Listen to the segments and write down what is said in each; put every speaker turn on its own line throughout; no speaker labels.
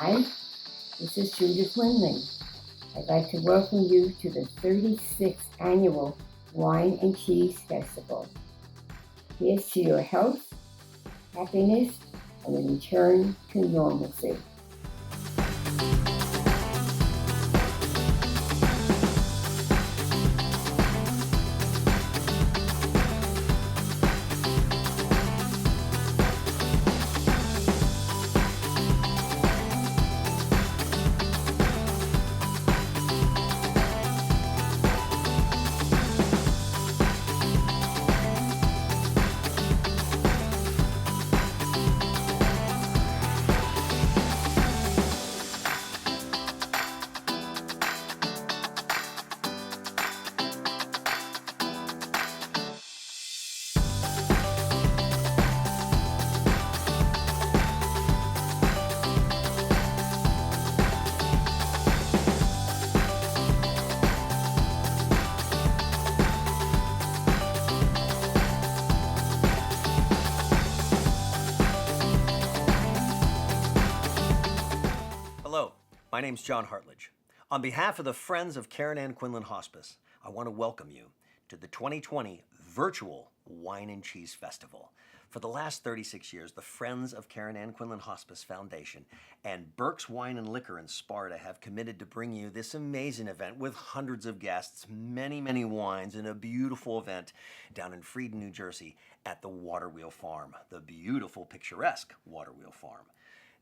Hi, this is Julia Quinlan. I'd like to welcome you to the 36th Annual Wine and Cheese Festival. Here's to your health, happiness, and a return to normalcy.
Hello, my name's John Hartledge. On behalf of the Friends of Karen Ann Quinlan Hospice, I want to welcome you to the 2020 Virtual Wine and Cheese Festival. For the last 36 years, the Friends of Karen Ann Quinlan Hospice Foundation and Burke's Wine and Liquor in Sparta have committed to bring you this amazing event with hundreds of guests, many wines, and a beautiful event down in Frieden, New Jersey at the Waterwheel Farm, the beautiful, picturesque Waterwheel Farm.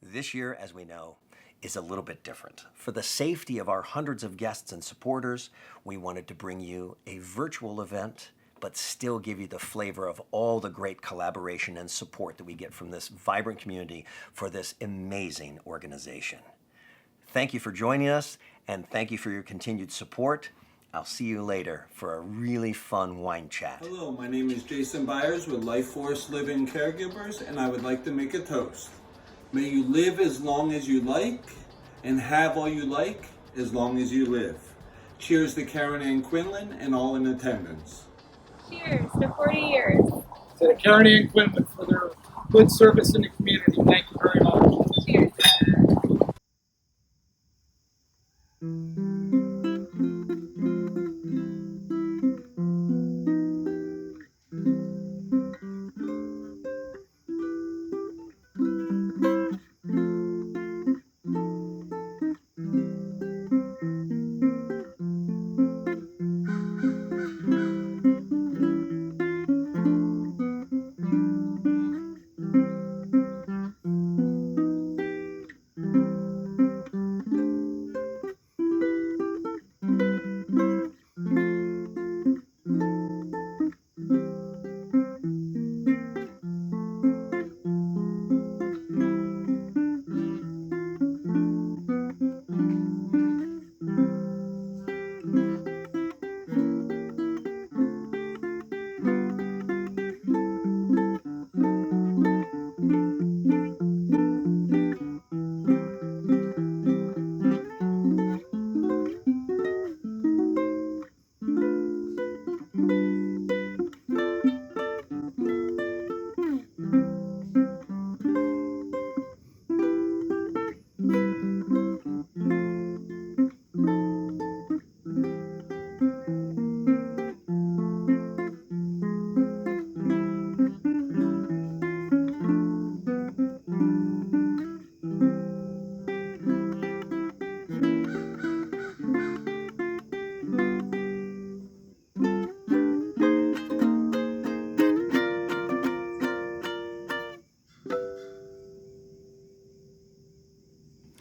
This year, as we know, is a little bit different. For the safety of our hundreds of guests and supporters, we wanted to bring you a virtual event, but still give you the flavor of all the great collaboration and support that we get from this vibrant community for this amazing organization. Thank you for joining us, and thank you for your continued support. I'll see you later for a really fun wine chat.
Hello, my name is Jason Byers with Life Force Living Caregivers, and I would like to make a toast. May you live as long as you like and have all you like as long as you live. Cheers to Karen Ann Quinlan and all in attendance.
Cheers to 40 years.
To Karen Ann Quinlan for their good service in the community. Thank you very much.
Cheers.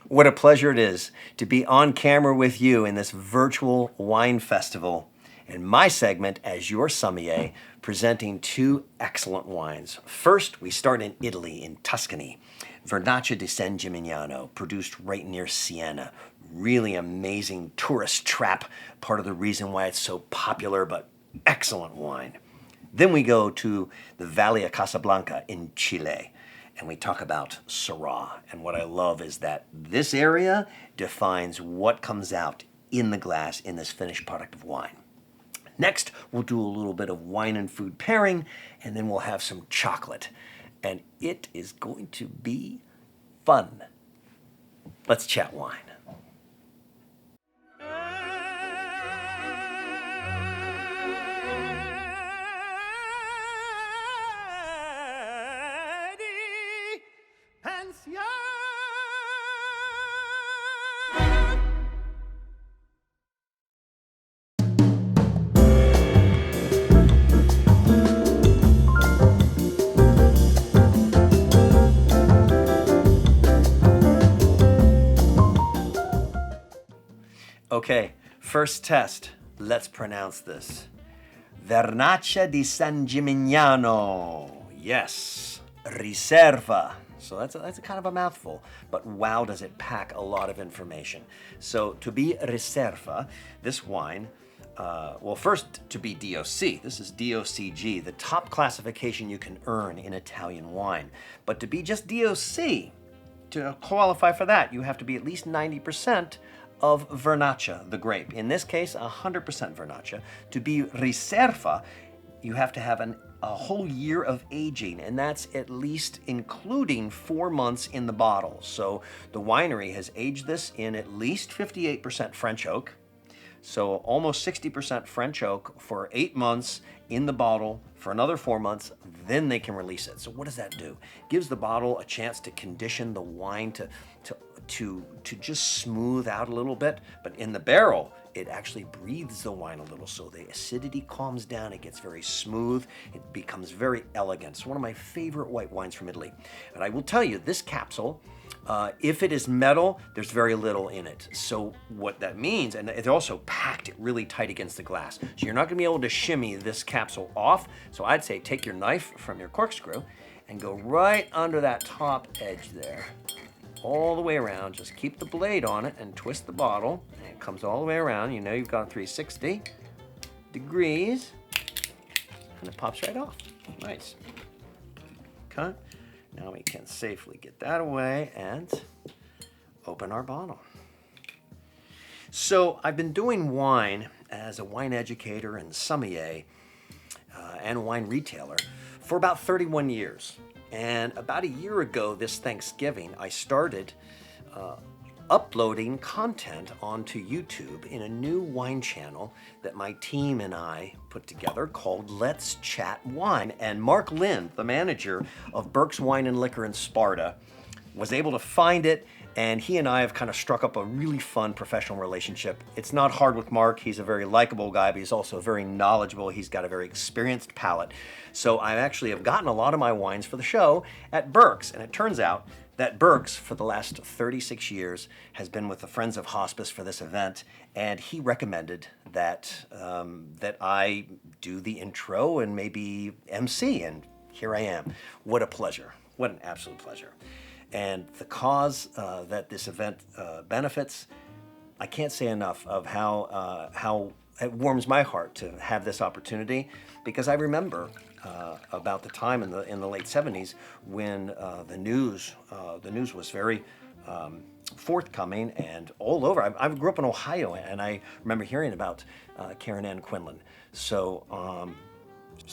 What a pleasure it is to be on camera with you in this virtual wine festival. In my segment as your sommelier, presenting two excellent wines. First, we start in Italy, in Tuscany. Vernaccia di San Gimignano, produced right near Siena. Really amazing tourist trap, part of the reason why it's so popular, but excellent wine. Then we go to the Valley of Casablanca in Chile, and we talk about Syrah. And what I love is that this area defines what comes out in the glass in this finished product of wine. Next, we'll do a little bit of wine and food pairing, and then we'll have some chocolate. And it is going to be fun. Let's chat wine. Okay, first test. Let's pronounce this. Vernaccia di San Gimignano. Yes, Riserva. So that's a kind of a mouthful, but wow, does it pack a lot of information. So to be Riserva, this wine, well, first to be DOC. This is DOCG, the top classification you can earn in Italian wine. But to be just DOC, to qualify for that, you have to be at least 90% of Vernaccia, the grape. In this case, 100% Vernaccia. To be Riserva, you have to have a whole year of aging, and that's at least including 4 months in the bottle. So the winery has aged this in at least 58% French oak, so almost 60% French oak for 8 months in the bottle for another 4 months, then they can release it. So what does that do? Gives the bottle a chance to condition the wine to just smooth out a little bit, but in the barrel, it actually breathes the wine a little, so the acidity calms down, it gets very smooth, it becomes very elegant. It's one of my favorite white wines from Italy. And I will tell you, this capsule, if it is metal, there's very little in it. So what that means, and it's also packed it really tight against the glass, so you're not gonna be able to shimmy this capsule off. So I'd say take your knife from your corkscrew and go right under that top edge there, all the way around. Just keep the blade on it and twist the bottle, and it comes all the way around. You know you've gone 360 degrees, and it pops right off. Nice. Okay. Now we can safely get that away and open our bottle. So I've been doing wine as a wine educator and sommelier and wine retailer for about 31 years. And about a year ago this Thanksgiving, I started uploading content onto YouTube in a new wine channel that my team and I put together called Let's Chat Wine. And Mark Lind, the manager of Burke's Wine and Liquor in Sparta, was able to find it, and he and I have kind of struck up a really fun professional relationship. It's not hard with Mark. He's a very likable guy, but he's also very knowledgeable. He's got a very experienced palate. So I actually have gotten a lot of my wines for the show at Burke's, and it turns out that Burke's, for the last 36 years, has been with the Friends of Hospice for this event, and he recommended that that I do the intro and maybe MC, and here I am. What a pleasure. What an absolute pleasure. And the cause that this event benefits, I can't say enough of how it warms my heart to have this opportunity, because I remember about the time in the late 70s when the news was very forthcoming and all over. I grew up in Ohio, and I remember hearing about Karen Ann Quinlan. So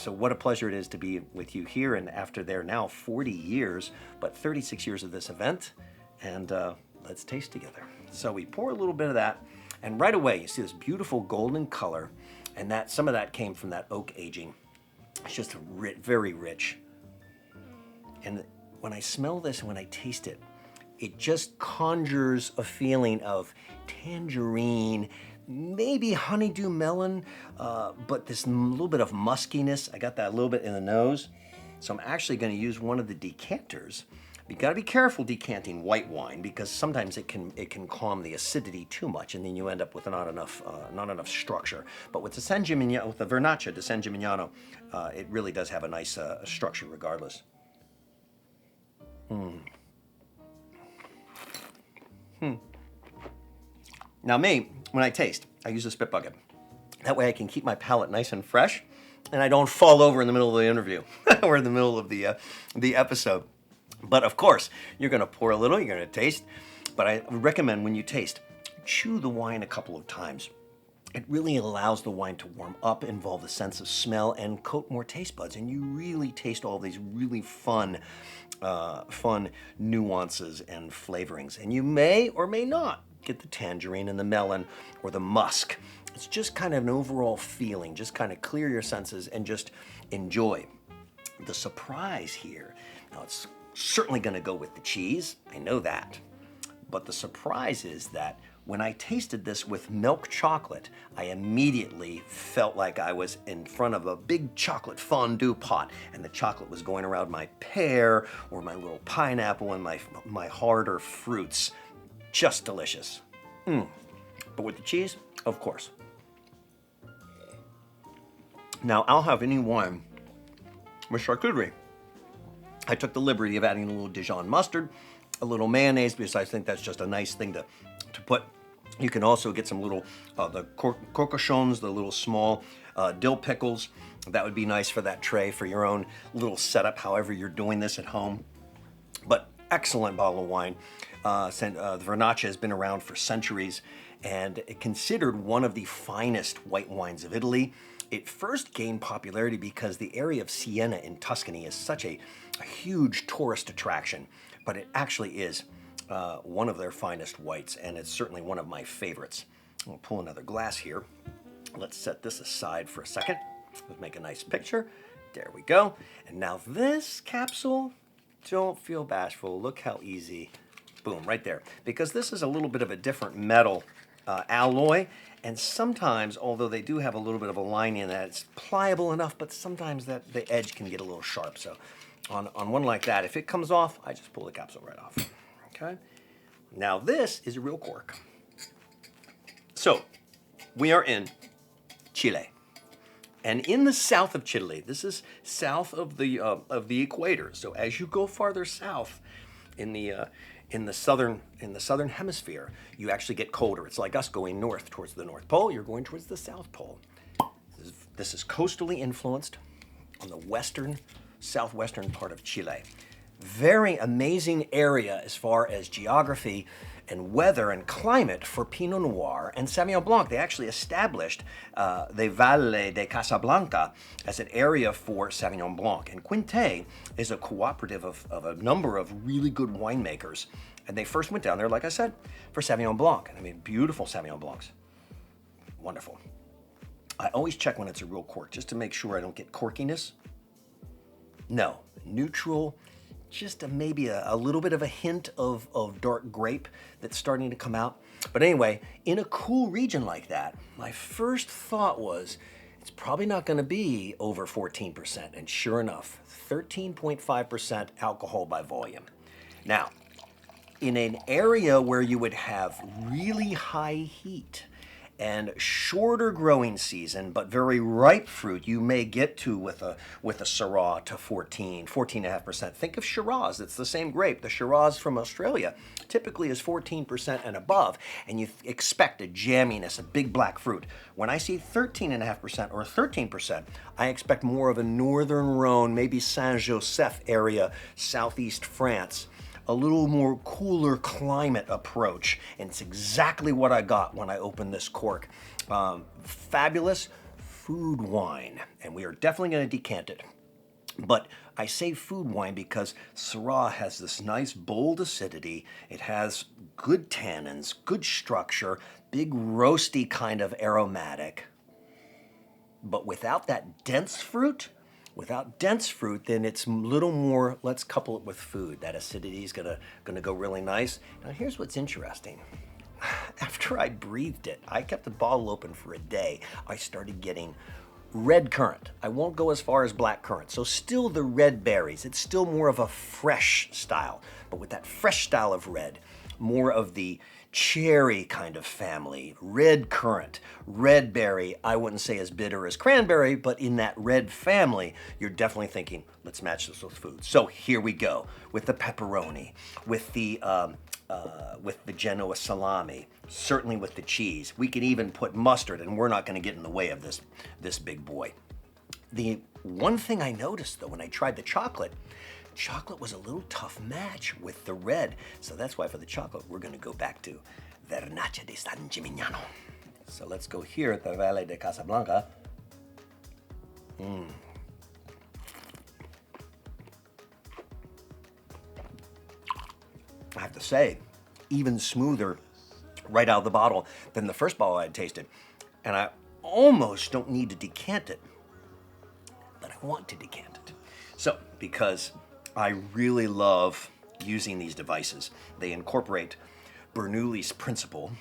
what a pleasure it is to be with you here, and after there now 40 years, but 36 years of this event, and let's taste together. So we pour a little bit of that, and right away you see this beautiful golden color, and that some of that came from that oak aging. It's just very rich. And when I smell this and when I taste it, it just conjures a feeling of tangerine, maybe honeydew melon, but this little bit of muskiness. I got that a little bit in the nose. So I'm actually going to use one of the decanters. You got to be careful decanting white wine, because sometimes it can calm the acidity too much, and then you end up with not enough structure. But with the Vernaccia di San Gimignano, it really does have a nice structure regardless. Now me, when I taste, I use a spit bucket. That way I can keep my palate nice and fresh, and I don't fall over in the middle of the interview or in the middle of the episode. But of course, you're going to pour a little, you're going to taste. But I recommend when you taste, chew the wine a couple of times. It really allows the wine to warm up, involve a sense of smell, and coat more taste buds. And you really taste all these really fun nuances and flavorings. And you may or may not get the tangerine and the melon or the musk. It's just kind of an overall feeling. Just kind of clear your senses and just enjoy. The surprise here, now it's certainly going to go with the cheese. I know that. But the surprise is that when I tasted this with milk chocolate, I immediately felt like I was in front of a big chocolate fondue pot and the chocolate was going around my pear or my little pineapple and my harder fruits. Just delicious. But with the cheese, of course. Now, I'll have any wine with charcuterie. I took the liberty of adding a little Dijon mustard, a little mayonnaise, because I think that's just a nice thing to put. You can also get some little, the corcochons, the little small dill pickles. That would be nice for that tray, for your own little setup, however you're doing this at home. But excellent bottle of wine. The Vernaccia has been around for centuries and considered one of the finest white wines of Italy. It first gained popularity because the area of Siena in Tuscany is such a huge tourist attraction, but it actually is one of their finest whites, and it's certainly one of my favorites. I'll pull another glass here. Let's set this aside for a second. Let's make a nice picture. There we go. And now this capsule, don't feel bashful. Look how easy. Boom, right there. Because this is a little bit of a different metal alloy, and sometimes, although they do have a little bit of a line in that, it's pliable enough, but sometimes that the edge can get a little sharp. So on one like that, if it comes off, I just pull the capsule right off. Okay. Now this is a real cork. So we are in Chile. And in the south of Chile, this is south of the equator. So as you go farther south in the southern hemisphere, you actually get colder. It's like us going north towards the North Pole. You're going towards the South Pole. This is coastally influenced on the southwestern part of Chile. Very amazing area as far as geography and weather and climate for Pinot Noir and Sauvignon Blanc. They actually established the Valle de Casablanca as an area for Sauvignon Blanc. And Quinte is a cooperative of a number of really good winemakers. And they first went down there, like I said, for Sauvignon Blanc. And I mean, beautiful Sauvignon Blancs. Wonderful. I always check when it's a real cork, just to make sure I don't get corkiness. No, neutral, just maybe a little bit of a hint of dark grape that's starting to come out. But anyway, in a cool region like that, my first thought was, it's probably not going to be over 14%. And sure enough, 13.5% alcohol by volume. Now, in an area where you would have really high heat and shorter growing season, but very ripe fruit, you may get to with a Syrah to 14.5%. Think of Shiraz. It's the same grape. The Shiraz from Australia typically is 14% and above, and you expect a jamminess, a big black fruit. When I see 13.5% or 13%, I expect more of a northern Rhone, maybe Saint-Joseph area, southeast France. A little more cooler climate approach, and it's exactly what I got when I opened this cork. Fabulous food wine, and we are definitely going to decant it. But I say food wine because Syrah has this nice bold acidity. It has good tannins, good structure, big roasty kind of aromatic. But without that dense fruit, then it's a little more, let's couple it with food. That acidity is gonna go really nice. Now here's what's interesting. After I breathed it, I kept the bottle open for a day. I started getting red currant. I won't go as far as black currant. So still the red berries. It's still more of a fresh style. But with that fresh style of red, more of the cherry kind of family, red currant, red berry. I wouldn't say as bitter as cranberry, but in that red family, you're definitely thinking, let's match this with food. So here we go with the pepperoni, with the Genoa salami, certainly with the cheese. We can even put mustard, and we're not going to get in the way of this big boy. The one thing I noticed though when I tried the chocolate was a little tough match with the red. So that's why for the chocolate, we're going to go back to Vernaccia di San Gimignano. So let's go here at the Valle de Casablanca. I have to say, even smoother right out of the bottle than the first bottle I had tasted. And I almost don't need to decant it, but I want to decant it. So, because I really love using these devices, they incorporate Bernoulli's principle,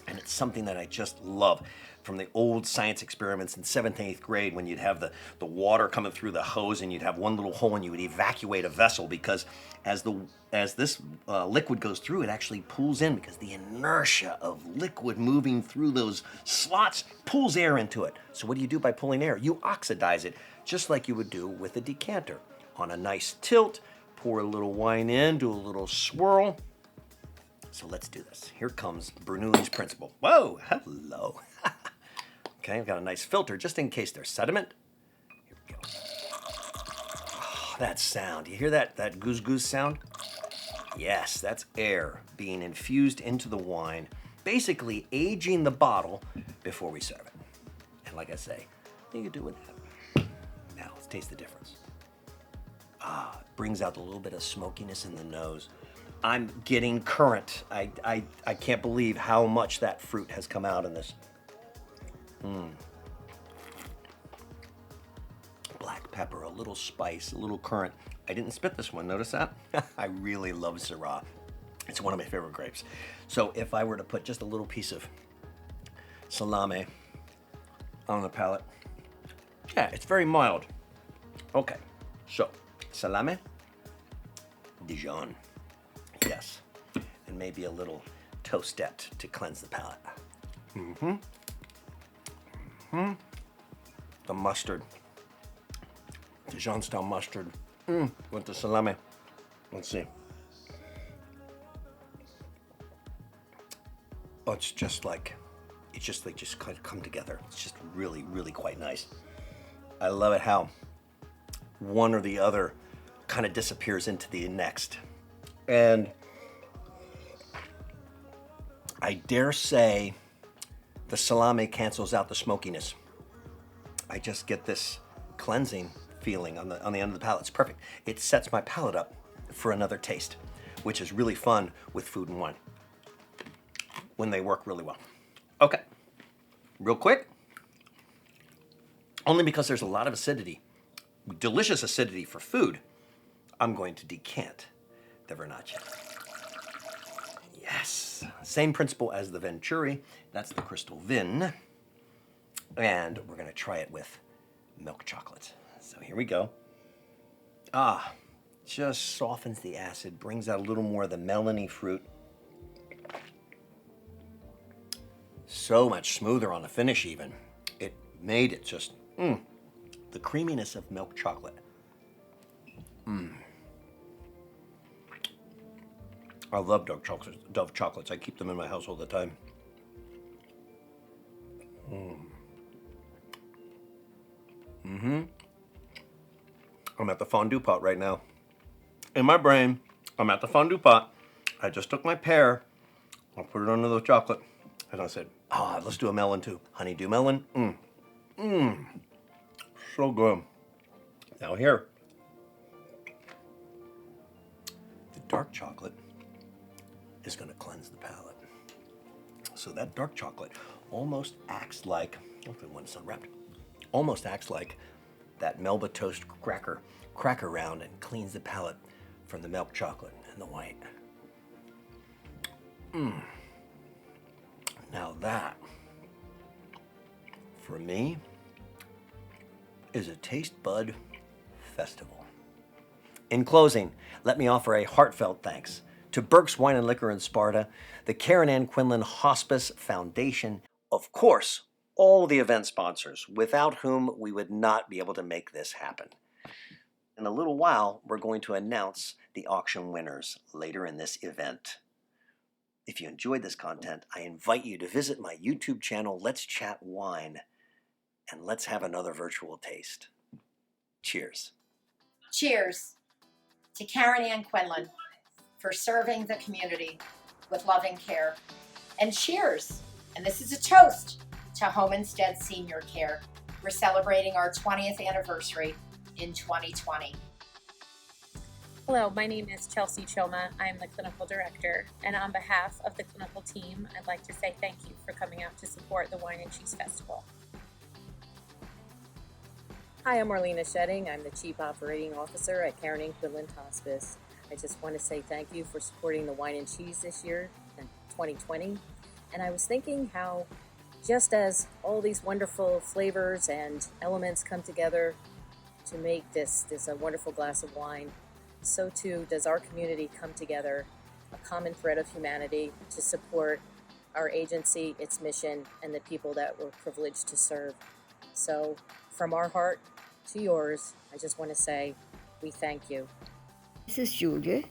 and it's something that I just love. From the old science experiments in 7th and 8th grade, when you'd have the water coming through the hose and you'd have one little hole and you would evacuate a vessel, because as this liquid goes through, it actually pulls in, because the inertia of liquid moving through those slots pulls air into it. So what do you do by pulling air? You oxidize it, just like you would do with a decanter. On a nice tilt, pour a little wine in, do a little swirl. So let's do this. Here comes Bernoulli's principle. Whoa, hello. Okay, I've got a nice filter just in case there's sediment. Here we go. Oh, that sound, you hear that goose goose sound? Yes, that's air being infused into the wine, basically aging the bottle before we serve it. And like I say, you can do with that. Now, let's taste the difference. It brings out a little bit of smokiness in the nose. I'm getting currant. I can't believe how much that fruit has come out in this. Black pepper, a little spice, a little currant. I didn't spit this one, notice that? I really love Syrah. It's one of my favorite grapes. So if I were to put just a little piece of salame on the palate, yeah, it's very mild. Okay, so salame, Dijon, yes, and maybe a little toastette to cleanse the palate. The mustard, Dijon style mustard, with the salami. Let's see. Oh, it's just kind of come together. It's just really, really quite nice. I love it how one or the other kind of disappears into the next. And I dare say the salami cancels out the smokiness. I just get this cleansing feeling on the end of the palate. It's perfect. It sets my palate up for another taste, which is really fun with food and wine when they work really well. Okay, real quick, only because there's a lot of acidity, delicious acidity for food, I'm going to decant the Vernaccia. Yes, same principle as the Venturi. That's the Crystal Vin. And we're gonna try it with milk chocolate. So here we go. Just softens the acid, brings out a little more of the melony fruit. So much smoother on the finish even. It made it just, the creaminess of milk chocolate. I love Dove chocolates. I keep them in my house all the time. I'm at the fondue pot right now. In my brain, I'm at the fondue pot. I just took my pear, I put it under the chocolate, and I said, let's do a melon too. Honeydew melon, so good. Now here, the dark chocolate is gonna cleanse the palate. So that dark chocolate almost acts like, hopefully one's unwrapped, almost acts like that Melba toast cracker round and cleans the palate from the milk chocolate and the white. Now that, for me, is a taste bud festival. In closing, let me offer a heartfelt thanks to Burke's Wine and Liquor in Sparta, the Karen Ann Quinlan Hospice Foundation, of course, all the event sponsors, without whom we would not be able to make this happen. In a little while, we're going to announce the auction winners later in this event. If you enjoyed this content, I invite you to visit my YouTube channel, Let's Chat Wine, and let's have another virtual taste. Cheers.
Cheers to Karen Ann Quinlan for serving the community with loving care. And cheers And this is a toast to Home Instead Senior Care. We're celebrating our 20th anniversary in 2020.
Hello, my name is Chelsea Choma. I am the clinical director, and on behalf of the clinical team, I'd like to say thank you for coming out to support the Wine and Cheese Festival.
Hi, I'm Marlena Shedding. I'm the Chief Operating Officer at Karen Ann Quinlan Hospice. I just want to say thank you for supporting the Wine and Cheese this year in 2020. And I was thinking how just as all these wonderful flavors and elements come together to make this a wonderful glass of wine, so too does our community come together, a common thread of humanity to support our agency, its mission, and the people that we're privileged to serve. So from our heart to yours, I just want to say we thank you.
This is Julia.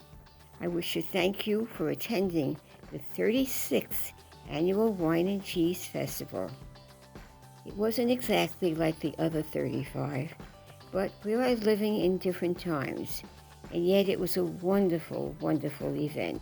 I wish to thank you for attending the 36th Annual Wine and Cheese Festival. It wasn't exactly like the other 35, but we are living in different times, and yet it was a wonderful, wonderful event.